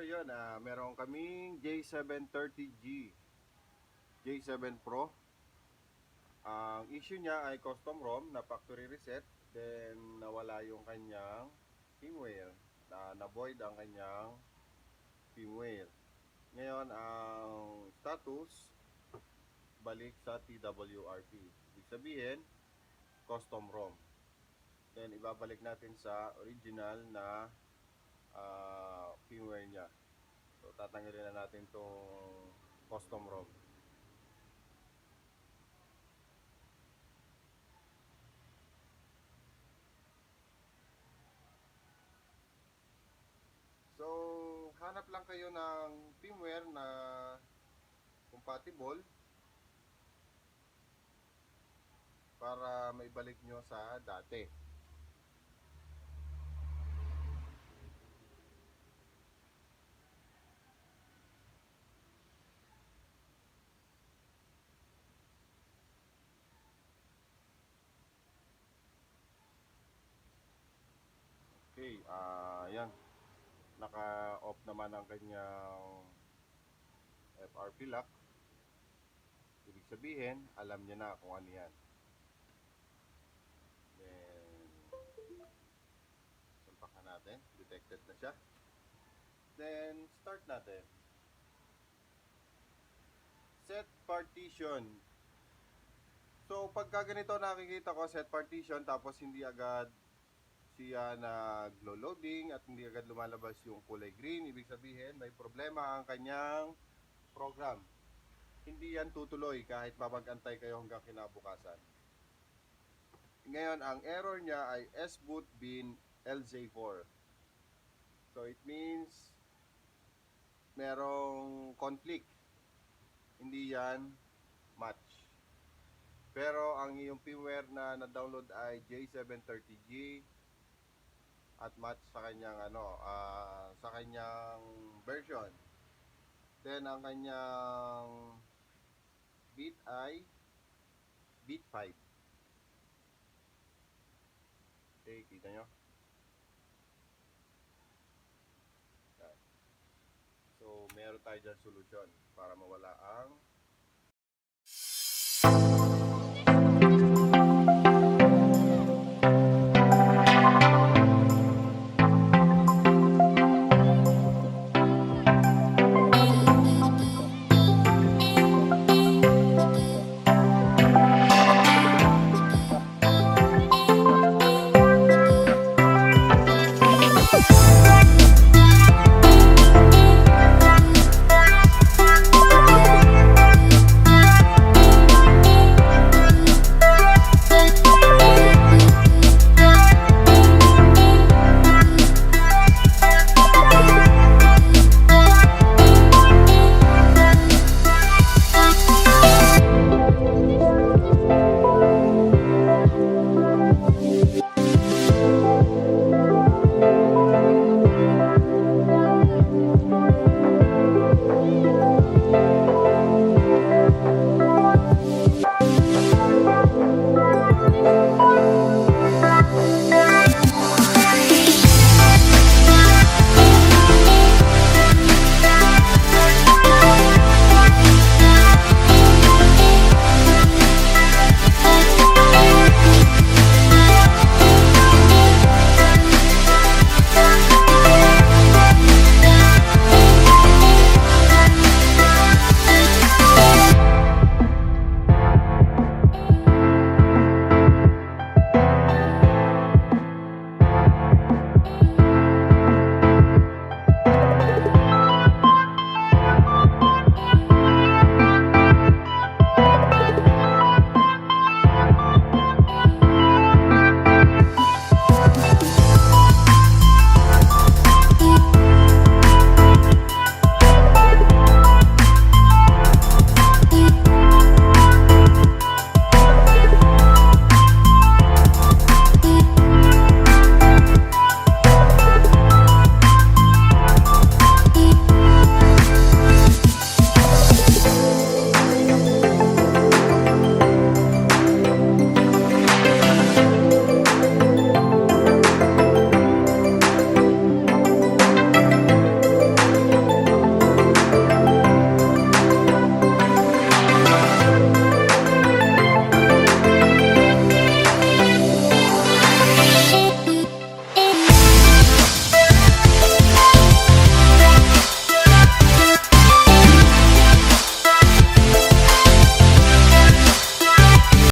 yun, meron kaming j730g, J7 Pro. Ang issue niya ay custom ROM na factory reset, then nawala yung kanyang firmware, na-void ang kanyang firmware. Ngayon, ang status, balik sa TWRP. Ibig sabihin, custom ROM. Then, ibabalik natin sa original na firmware niya. So, tatanggalin na natin itong custom ROM. So, hanap lang kayo ng firmware na compatible para maibalik nyo sa dati. Okay, yan. Naka-off naman ang kanyang FRP lock. Ibig sabihin, alam niya na kung ano yan. Then, sampakan natin. Detected na siya. Then, start natin. Set partition. So, pagka ganito nakikita ko, set partition, tapos hindi agad siya naglo-loading at hindi agad lumalabas yung kulay green, ibig sabihin may problema ang kanyang program. Hindi yan tutuloy kahit mapag-antay kayo hanggang kinabukasan. Ngayon, ang error niya ay sbootbin.lz4. So it means merong conflict, hindi yan match. Pero ang iyong firmware na na-download ay j730g at match sa kanyang sa kanyang version. Then ang kanyang bit ay bit 5. Okay, kita nyo? So meron tayo dyan solution para mawala ang